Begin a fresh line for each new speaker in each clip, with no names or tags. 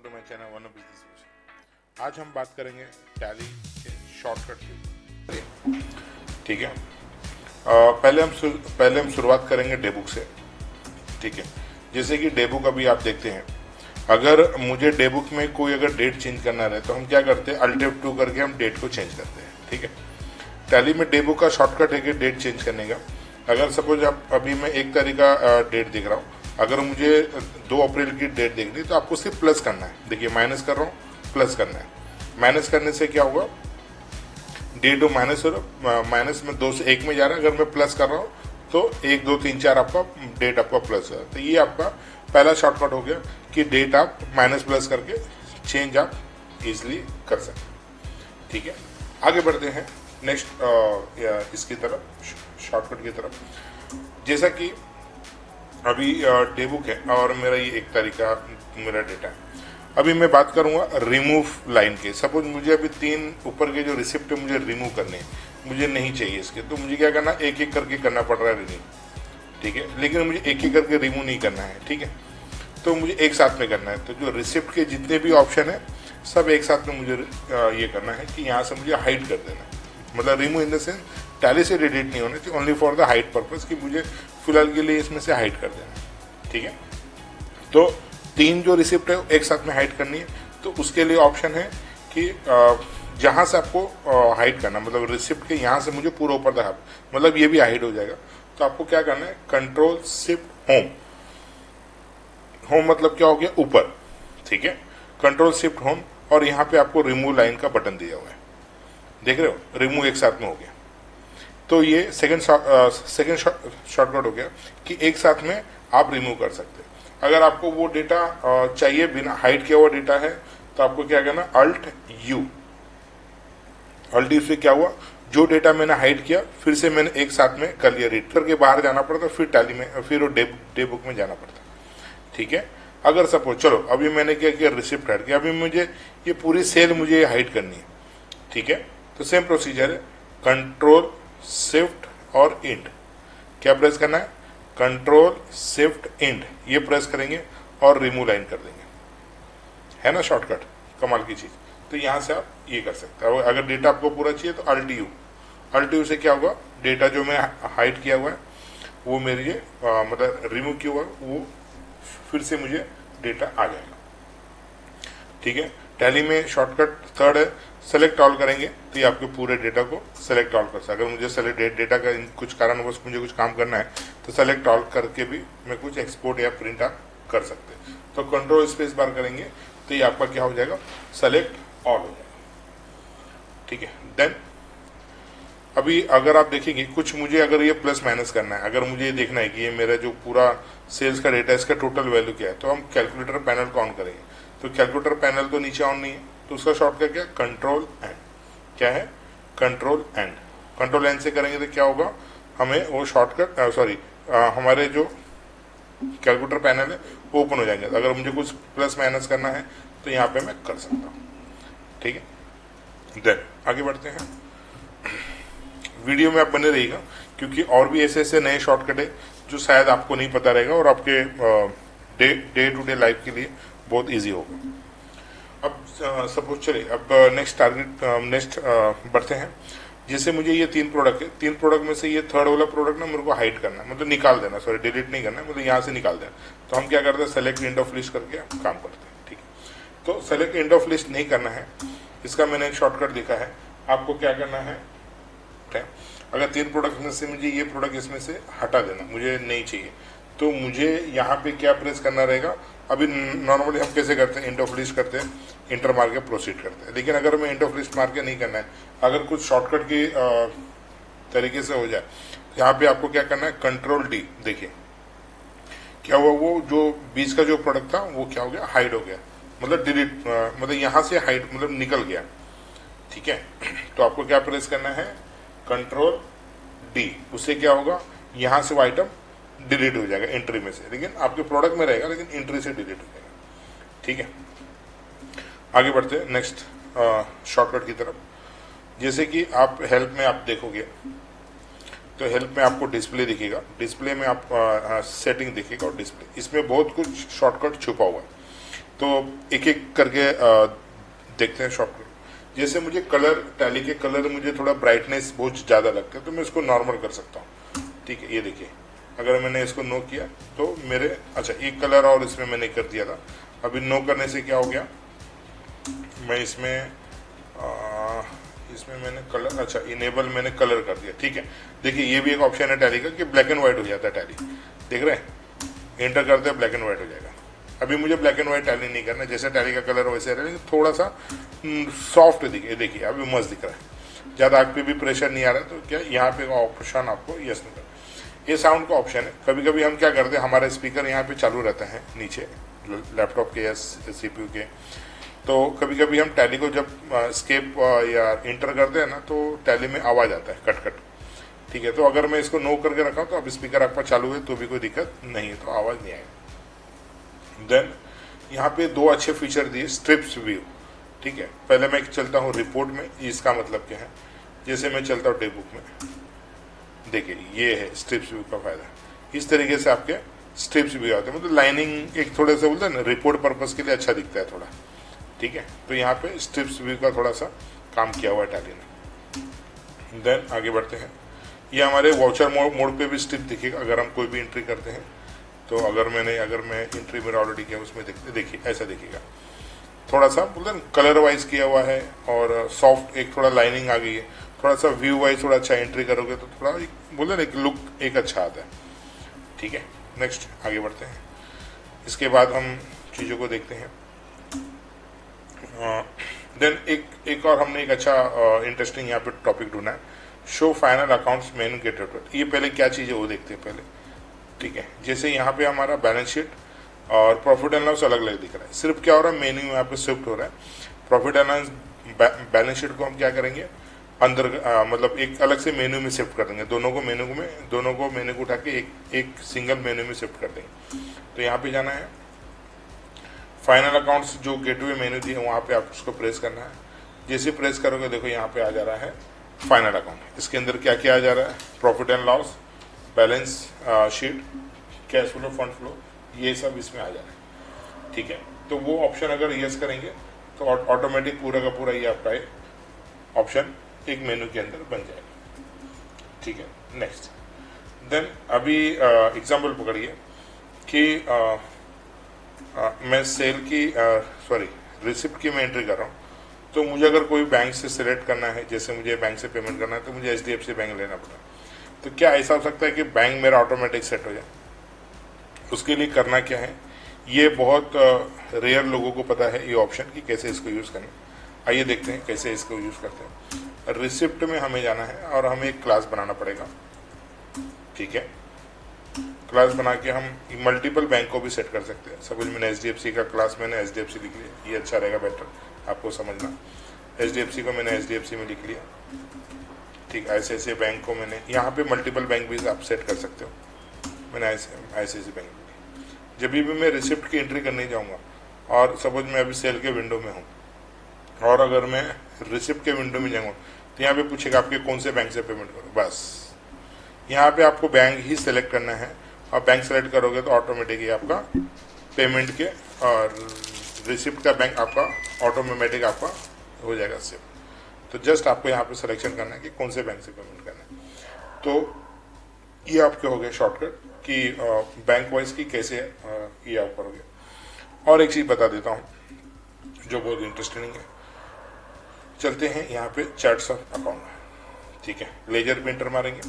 To my channel one of business vision. आज हम बात करेंगे टैली के शॉर्टकट के ऊपर। ठीक है, पहले हम शुरुआत करेंगे डेबुक से। ठीक है, जैसे कि डेबुक अभी आप देखते हैं, अगर मुझे डेबुक में कोई अगर डेट चेंज करना रहे तो हम क्या करते हैं, अल्ट F2 करके हम डेट को चेंज करते हैं। ठीक है, टैली में डेबुक का शॉर्टकट है कि डेट चेंज करने का। अगर सपोज आप अभी मैं 1 तारीख का डेट देख रहा हूँ, अगर मुझे 2 अप्रैल की डेट देखनी तो आपको सिर्फ प्लस करना है। देखिए माइनस कर रहा हूँ, प्लस करना है। माइनस करने से क्या होगा, डेट माइनस हो रहा, माइनस में 2 से 1 में जा रहा है। अगर मैं प्लस कर रहा हूँ तो 1 2 3 4 आपका डेट आपका प्लस है। तो ये आपका पहला शॉर्टकट हो गया कि डेट आप माइनस प्लस करके चेंज आप इजिली कर सकते हैं। ठीक है, आगे बढ़ते हैं नेक्स्ट इसकी तरफ, शॉर्टकट की तरफ। जैसा कि अभी डेबुक है और मेरा ये 1 तारीख का मेरा डेटा है। अभी मैं बात करूंगा रिमूव लाइन के। सपोज मुझे अभी 3 ऊपर के जो रिसिप्ट है मुझे रिमूव करने हैं, मुझे नहीं चाहिए इसके, तो मुझे क्या करना, एक एक करके करना पड़ रहा है रिमूव। ठीक है, लेकिन मुझे एक एक करके रिमूव नहीं करना है। ठीक है, तो मुझे एक साथ में करना है। तो जो रिसिप्ट के जितने भी ऑप्शन है सब एक साथ में मुझे ये करना है कि यहाँ से मुझे हाइड कर देना है। मतलब remove in the sense tally से डिलीट नहीं होना चाहिए, only for the hide purpose, कि मुझे फिलहाल के लिए इसमें से हाइड कर देना। ठीक है, तो 3 जो रिसिप्ट है एक साथ में हाइड करनी है। तो उसके लिए ऑप्शन है कि जहाँ से आपको हाइड करना, मतलब रिसिप्ट के यहाँ से मुझे पूरा ऊपर तक, मतलब ये भी हाइड हो जाएगा। तो आपको क्या करना है, कंट्रोल शिफ्ट होम। होम मतलब क्या हो गया, ऊपर। ठीक है, कंट्रोल शिफ्ट होम, और यहाँ पे आपको रिमूव लाइन का बटन दिया हुआ है, देख रहे हो, रिमूव एक साथ में हो गया। तो ये सेकंड शॉर्टकट हो गया कि एक साथ में आप रिमूव कर सकते हैं। अगर आपको वो डेटा चाहिए बिना हाइड किया हुआ डेटा है तो आपको क्या करना, अल्ट यू से क्या हुआ, जो डेटा मैंने हाइड किया फिर से मैंने एक साथ में कर लिया, रीड करके बाहर जाना पड़ता, फिर टैली में, फिर वो डे बुक में जाना पड़ता। ठीक है, अगर सपोज चलो अभी मैंने क्या किया, रिसिप्ट हाइड किया, अभी मुझे ये पूरी सेल मुझे हाइड करनी है। ठीक है, तो सेम प्रोसीजर है, कंट्रोल शिफ्ट और इंट। क्या प्रेस करना है, कंट्रोल शिफ्ट इंट, ये प्रेस करेंगे और रिमूव लाइन कर देंगे। है ना शॉर्टकट, कमाल की चीज। तो यहां से आप ये कर सकते हैं। अगर डेटा आपको पूरा चाहिए तो अल्ट यू से क्या होगा, डेटा जो मैं हाइड किया हुआ है वो मेरे ये मतलब रिमूव किया हुआ है, वो फिर से मुझे डेटा आ जाएगा। ठीक है, टैली में शॉर्टकट थर्ड है, सेलेक्ट ऑल करेंगे तो ये आपके पूरे डेटा को सेलेक्ट ऑल कर सकते। अगर मुझे सेलेक्ट डेटा का कुछ कारणवश मुझे कुछ काम करना है तो सेलेक्ट ऑल करके भी मैं कुछ एक्सपोर्ट या प्रिंट आउट कर सकते हैं। तो कंट्रोल स्पेस बार करेंगे तो ये आपका क्या हो जाएगा, सेलेक्ट ऑल हो जाएगा। ठीक है, देन अभी अगर आप देखेंगे कुछ मुझे अगर ये प्लस माइनस करना है, अगर मुझे ये देखना है कि ये मेरा जो पूरा सेल्स का डेटा है इसका टोटल वैल्यू क्या है, तो हम कैलकुलेटर पैनल को ऑन करेंगे। तो कैलकुलेटर पैनल तो नीचे ऑन नहीं है, तो उसका शॉर्टकट क्या, कंट्रोल एंड। क्या है, कंट्रोल एंड। कंट्रोल एंड से करेंगे तो क्या होगा, हमें वो शॉर्टकट हमारे जो कैलकुलेटर पैनल है वो ओपन हो जाएंगे। अगर मुझे कुछ प्लस माइनस करना है तो यहाँ पे मैं कर सकता हूँ। ठीक है, देन आगे बढ़ते हैं। वीडियो में आप बने रहिएगा क्योंकि और भी ऐसे ऐसे नए शॉर्टकट है जो शायद आपको नहीं पता रहेगा और आपके डे टू डे लाइफ के लिए बहुत इजी होगा। अब सपोज चलिए अब नेक्स्ट बढ़ते हैं। जैसे मुझे ये 3 प्रोडक्ट है, 3 प्रोडक्ट में से ये थर्ड वाला प्रोडक्ट ना मेरे को हाइड करना है, मतलब निकाल देना, सॉरी डिलीट नहीं करना है, मतलब यहाँ से निकाल देना। तो हम क्या करते हैं, सेलेक्ट एंड ऑफ लिस्ट करके काम करते हैं। ठीक है, तो सेलेक्ट एंड ऑफ लिस्ट नहीं करना है, इसका मैंने एक शॉर्टकट लिखा है। आपको क्या करना है, अगर 3 प्रोडक्ट में से मुझे ये प्रोडक्ट इसमें से हटा देना, मुझे नहीं चाहिए, तो मुझे यहाँ पे क्या प्रेस करना रहेगा। अभी नॉर्मली हम कैसे करते हैं, इंट ऑफ लिस्ट करते हैं, इंटर मार के प्रोसीड करते हैं। लेकिन अगर मैं इंट ऑफ लिस्ट मार के नहीं करना है, अगर कुछ शॉर्टकट की तरीके से हो जाए, यहाँ पे आपको क्या करना है, कंट्रोल डी। देखिए क्या हुआ, वो जो बीच का जो प्रोडक्ट था वो क्या हो गया, हाइड हो गया, मतलब डिलीट, मतलब यहाँ से हाइड मतलब निकल गया। ठीक है, तो आपको क्या प्रेस करना है, कंट्रोल डी। उससे क्या होगा, यहाँ से वो आइटम डिलीट हो जाएगा एंट्री में से, लेकिन आपके प्रोडक्ट में रहेगा लेकिन एंट्री से डिलीट हो जाएगा। ठीक है, आगे बढ़ते हैं नेक्स्ट शॉर्टकट की तरफ। जैसे कि आप हेल्प में आप देखोगे तो हेल्प में आपको डिस्प्ले दिखेगा, डिस्प्ले में आप सेटिंग दिखेगा और डिस्प्ले, इसमें बहुत कुछ शॉर्टकट छुपा हुआ है। तो एक एक करके देखते हैं शॉर्टकट। जैसे मुझे कलर, टैली के कलर मुझे थोड़ा ब्राइटनेस बहुत ज़्यादा लगता है तो मैं इसको नॉर्मल कर सकता हूँ। ठीक है, ये देखिए अगर मैंने इसको नो किया तो मेरे, अच्छा एक कलर और इसमें मैंने कर दिया था, अभी नो करने से क्या हो गया, मैं इसमें मैंने कलर, अच्छा इनेबल मैंने कलर कर दिया। ठीक है, देखिए ये भी एक ऑप्शन है टैली का कि ब्लैक एंड व्हाइट हो जाता है टैली, देख रहे हैं, एंटर करते हैं ब्लैक एंड व्हाइट हो जाएगा। अभी मुझे ब्लैक एंड व्हाइट टैली नहीं करना, जैसे टैली का कलर वैसे रहेगा, लेकिन थोड़ा सा सॉफ्ट दिखे, देखिए अभी मस्त दिख रहा है, ज़्यादा आग पे भी प्रेशर नहीं आ रहा है। तो क्या यहाँ पे ऑप्शन आपको यस नहीं करना, ये साउंड का ऑप्शन है। कभी कभी हम क्या करते हैं, हमारे स्पीकर यहाँ पे चालू रहता है नीचे लैपटॉप के या CPU के, तो कभी कभी हम टैली को जब स्केप या इंटर करते हैं ना तो टैली में आवाज़ आता है कट कट। ठीक है, तो अगर मैं इसको नो करके रखा तो अब स्पीकर आपका चालू है तो भी कोई दिक्कत नहीं है, तो आवाज़ नहीं आएगी। देन यहाँ पे दो अच्छे फीचर दिए, स्ट्रिप्स व्यू। ठीक है, पहले मैं चलता हूँ रिपोर्ट में, इसका मतलब क्या है, जैसे मैं चलता हूँ डे बुक में, देखिए ये है स्ट्रिप्स व्यू का फायदा। इस तरीके से आपके स्ट्रिप्स व्यू आते हैं, मतलब लाइनिंग एक थोड़े से बोलते हैं ना, रिपोर्ट पर्पज के लिए अच्छा दिखता है थोड़ा। ठीक है, तो यहाँ पे स्ट्रिप्स व्यू का थोड़ा सा काम किया हुआ है टैली ने। देन आगे बढ़ते हैं, ये हमारे वाउचर मोड पे भी स्ट्रिप दिखेगा अगर हम कोई भी एंट्री करते हैं। तो अगर मैं एंट्री मेरा ऑलरेडी किया उसमें देखिए ऐसा दिखेगा, थोड़ा सा बोलते हैं कलर वाइज किया हुआ है और सॉफ्ट, एक थोड़ा लाइनिंग आ गई है, थोड़ा सा व्यू वाइज थोड़ा अच्छा एंट्री करोगे तो थोड़ा बोलते ना एक लुक एक अच्छा आता है। ठीक है, नेक्स्ट आगे बढ़ते हैं। इसके बाद हम चीज़ों को देखते हैं। देन एक और हमने एक अच्छा इंटरेस्टिंग यहाँ पे टॉपिक ढूंढा है, शो फाइनल अकाउंट्स मेनू गेट आउट। ये पहले क्या चीज़ है वो देखते हैं पहले। ठीक है, जैसे यहाँ पे हमारा बैलेंस शीट और प्रॉफिट एंड लॉस अलग अलग दिख रहा है, सिर्फ क्या हो रहा है, मेन्यू यहाँ पे शिफ्ट हो रहा है। Profit and loss balance sheet को हम क्या करेंगे, अंदर मतलब एक अलग से मेन्यू में शिफ्ट कर देंगे, दोनों को मेन्यू को उठा के एक सिंगल मेन्यू में शिफ्ट कर देंगे। तो यहाँ पे जाना है, फाइनल अकाउंट्स जो गेटवे मेन्यू दी है वहाँ पे आप उसको प्रेस करना है। जैसे प्रेस करोगे देखो यहाँ पे आ जा रहा है फाइनल अकाउंट। इसके अंदर क्या क्या आ जा रहा है, profit and loss, balance sheet, cash flow, fund flow, ये सब इसमें आ जा रहा है। ठीक है, तो वो ऑप्शन अगर यस करेंगे तो ऑटोमेटिक पूरा का पूरा ये आपका ऑप्शन एक मेनू के अंदर बन जाएगा। ठीक है, नेक्स्ट। देन अभी एग्जाम्पल पकड़िए कि मैं सेल की रिसिप्ट की मैं एंट्री कर रहा हूँ, तो मुझे अगर कोई बैंक से सिलेक्ट करना है, जैसे मुझे बैंक से पेमेंट करना है तो मुझे HDFC बैंक लेना पड़ा। तो क्या ऐसा हो सकता है कि बैंक मेरा ऑटोमेटिक सेट हो जाए? उसके लिए करना क्या है, ये बहुत रेयर लोगों को पता है ये ऑप्शन कि कैसे इसको यूज़ करना। आइए देखते हैं कैसे इसको यूज़ करते हैं। रिसिप्ट में हमें जाना है और हमें एक क्लास बनाना पड़ेगा। ठीक है, क्लास बना के हम मल्टीपल बैंक को भी सेट कर सकते हैं। सपोज मैंने HDFC का क्लास मैंने HDFC लिख लिया, ये अच्छा रहेगा, बेटर आपको समझना। HDFC को मैंने HDFC में लिख लिया। ठीक, ICICI बैंक को मैंने, यहाँ पे मल्टीपल बैंक भी आप सेट कर सकते हो। मैंने ICICI बैंक में, जब भी मैं रिसिप्ट की एंट्री करने जाऊँगा और सपोज मैं अभी सेल के विंडो में हूँ और अगर मैं रिसिप्ट के विंडो में जाऊँगा तो यहाँ पे पूछेगा आपके कौन से बैंक से पेमेंट करो, बस यहाँ पे आपको बैंक ही सेलेक्ट करना है और बैंक सेलेक्ट करोगे तो ऑटोमेटिकली आपका पेमेंट के और रिसिप्ट का बैंक आपका ऑटोमेटिक आपका हो जाएगा सेव। तो जस्ट आपको यहाँ पे सिलेक्शन करना है कि कौन से बैंक से पेमेंट करना है। तो ये आपके हो गए शॉर्टकट कि बैंक वाइज की कैसे ये आप करोगे। और एक चीज़ बता देता हूँ जो बहुत इंटरेस्टिंग है। चलते हैं यहाँ पे चार्ट्स ऑफ अकाउंट। ठीक है, लेजर पे एंटर मारेंगे,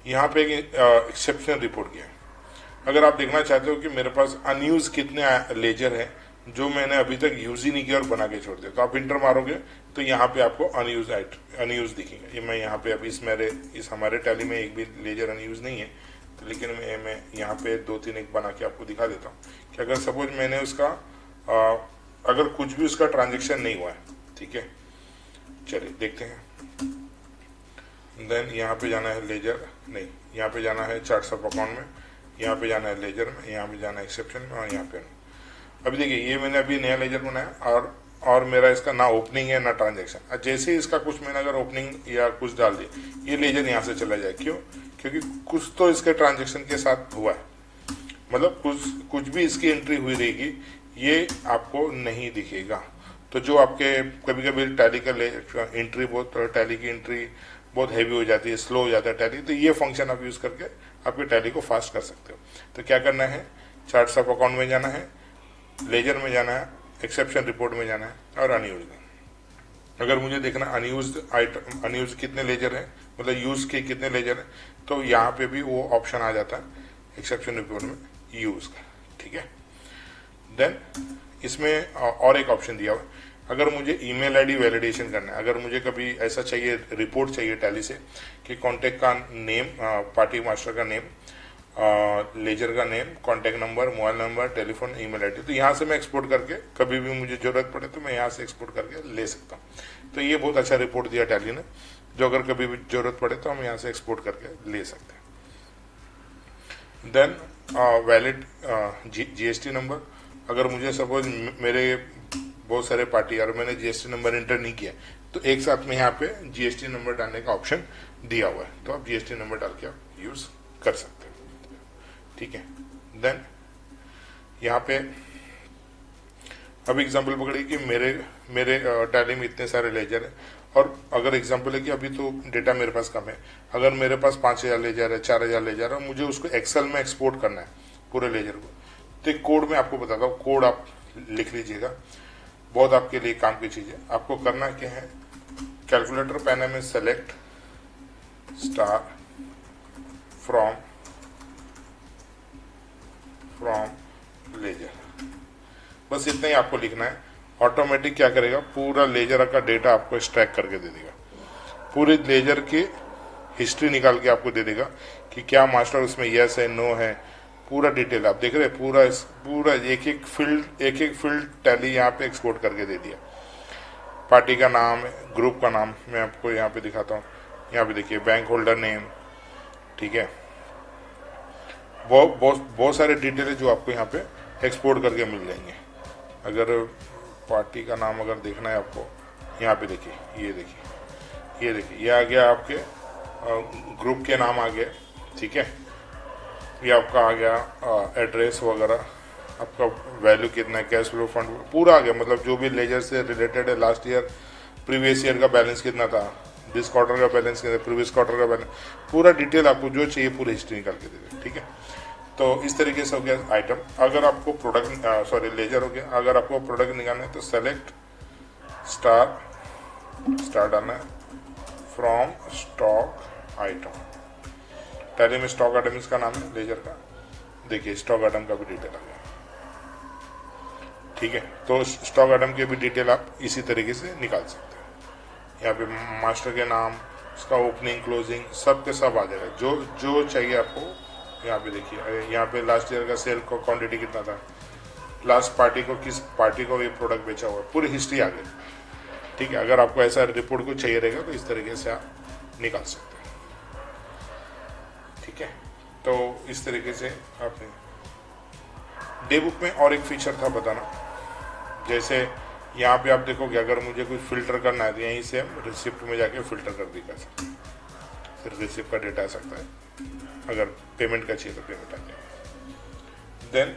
यहाँ पे एक एक्सेप्शनल रिपोर्ट किया। अगर आप देखना चाहते हो कि मेरे पास अनयूज कितने लेजर हैं जो मैंने अभी तक यूज ही नहीं किया और बना के छोड़ दिया, तो आप इंटर मारोगे तो यहाँ पे आपको अनयूज दिखेंगे। ये मैं यहाँ पे अभी इस हमारे टैली में एक भी लेजर अनयूज नहीं है, तो लेकिन मैं यहाँ पे 2-3 एक बना के आपको दिखा देता हूँ कि अगर सपोज मैंने उसका अगर कुछ भी उसका ट्रांजेक्शन नहीं हुआ है। ठीक है, चलिए देखते हैं। देन यहाँ पे जाना है लेजर, नहीं यहाँ पे जाना है चार्ट्स ऑफ अकाउंट में, यहाँ पे जाना है लेजर में, यहाँ पे जाना है एक्सेप्शन में और यहाँ पे। अभी देखिए ये मैंने अभी नया लेजर बनाया और मेरा इसका ना ओपनिंग है ना ट्रांजैक्शन। जैसे ही इसका कुछ मैंने अगर ओपनिंग या कुछ डाल दिया ये लेजर यहाँ से चला जाए। क्यों? क्योंकि कुछ तो इसके ट्रांजैक्शन के साथ हुआ है, मतलब कुछ भी इसकी एंट्री हुई रहेगी ये आपको नहीं दिखेगा। तो जो आपके कभी कभी टैली का एंट्री बहुत, टैली की एंट्री बहुत हैवी हो जाती है, स्लो हो जाता है टैली, तो ये फंक्शन आप यूज करके आपके टैली को फास्ट कर सकते हो। तो क्या करना है, चार्ट्स ऑफ अकाउंट में जाना है, लेजर में जाना है, एक्सेप्शन रिपोर्ट में जाना है और अनयूज में। अगर मुझे देखना अनयूज आइटम, अनयूज कितने लेजर है, मतलब यूज के कितने लेजर है, तो यहाँ पे भी वो ऑप्शन आ जाता है एक्सेप्शन रिपोर्ट में यूज का। ठीक है, देन इसमें और एक ऑप्शन दिया हुआ है, अगर मुझे ईमेल आईडी वैलिडेशन करना है, अगर मुझे कभी ऐसा चाहिए, रिपोर्ट चाहिए टैली से कि कॉन्टेक्ट का नेम, पार्टी मास्टर का नेम, लेजर का name, contact number, mobile number, telephone, email ID, तो यहाँ से मैं एक्सपोर्ट करके कभी भी मुझे जरूरत पड़े तो मैं यहाँ से एक्सपोर्ट करके ले सकता हूँ। तो ये बहुत अच्छा रिपोर्ट दिया टैली ने, जो अगर कभी भी जरूरत पड़े तो हम यहाँ से एक्सपोर्ट करके ले सकते हैं। देन वैलिड जीएसटी नंबर, अगर मुझे सपोज मेरे बहुत सारे पार्टी और मैंने जीएसटी नंबर इंटर नहीं किया, तो एक साथ में यहाँ पे जीएसटी नंबर डालने का ऑप्शन दिया हुआ है, तो आप जीएसटी नंबर डाल के आप यूज कर सकते हैं। ठीक है, देन यहाँ पे अब एग्जांपल पकड़िए कि मेरे मेरे टैली में इतने सारे लेजर है, और अगर एग्जांपल है कि अभी तो डेटा मेरे पास कम है, अगर मेरे पास 5000 लेजर है, 4000 लेजर है, मुझे उसको एक्सेल में एक्सपोर्ट करना है पूरे लेजर को, तो एक कोड में आपको बताता हूँ, कोड आप लिख लीजिएगा, बहुत आपके लिए काम की चीज है। आपको करना क्या है, कैलकुलेटर पैनल में सेलेक्ट स्टार फ्रॉम लेजर, बस इतना ही आपको लिखना है। ऑटोमेटिक क्या करेगा, पूरा लेजर का डेटा आपको एक्सट्रैक्ट करके दे देगा, पूरे लेजर की हिस्ट्री निकाल के आपको दे देगा कि क्या मास्टर उसमें यस है, नो है, पूरा डिटेल आप देख रहे हैं, पूरा एक एक फील्ड टैली यहाँ पे एक्सपोर्ट करके दे दिया। पार्टी का नाम, ग्रुप का नाम मैं आपको यहाँ पे दिखाता हूँ, यहाँ पे देखिए बैंक होल्डर नेम। ठीक है, बहुत सारे डिटेल है जो आपको यहाँ पे एक्सपोर्ट करके मिल जाएंगे। अगर पार्टी का नाम अगर देखना है आपको, यहाँ पे देखिए, ये देखिए ये आ गया, आपके ग्रुप के नाम आ गए। ठीक है, ये आपका आ गया एड्रेस वगैरह, आपका वैल्यू कितना है, कैश फ्लो फंड पूरा आ गया, मतलब जो भी लेजर से रिलेटेड है, लास्ट ईयर प्रीवियस ईयर का बैलेंस कितना था, दिस क्वार्टर का बैलेंस कितना, प्रीवियस क्वार्टर का बैलेंस, पूरा डिटेल आपको जो चाहिए पूरी हिस्ट्री निकाल के दे दे। ठीक है, तो इस तरीके से हो गया आइटम। अगर आपको प्रोडक्ट लेजर हो गया, अगर आपको प्रोडक्ट निकालना है तो सेलेक्ट स्टार डालना है फ्रॉम स्टॉक आइटम, टैली में स्टॉक आइटम इसका नाम है लेजर का, देखिए स्टॉक आइटम का भी डिटेल आ गया। ठीक है, तो स्टॉक आइटम की भी डिटेल आप इसी तरीके से निकाल सकते हैं। यहाँ पे मास्टर के नाम, उसका ओपनिंग क्लोजिंग सब के सब आ जाएगा, जो चाहिए आपको। यहाँ पे देखिए, यहाँ पे लास्ट ईयर का सेल को क्वांटिटी कितना था, लास्ट पार्टी को किस पार्टी को ये प्रोडक्ट बेचा हुआ, पूरी हिस्ट्री आ गई। ठीक है, अगर आपको ऐसा रिपोर्ट को चाहिए रहेगा तो इस तरीके से आप निकाल सकते हैं। ठीक है, तो इस तरीके से आपने डे बुक में और एक फीचर था बताना, जैसे यहाँ पे आप देखोगे अगर मुझे कोई फिल्टर करना है तो यहीं से हम रिसिप्ट में जाके फिल्टर कर दी कर सकते हैं, फिर रिसिप्ट का डेटा आ सकता है, अगर पेमेंट का चाहिए तो पेमेंट आ जाएगा। Then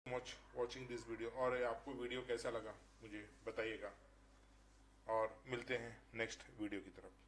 much watching this video, और आपको वीडियो कैसा लगा मुझे बताइएगा, और मिलते हैं नेक्स्ट वीडियो की तरफ।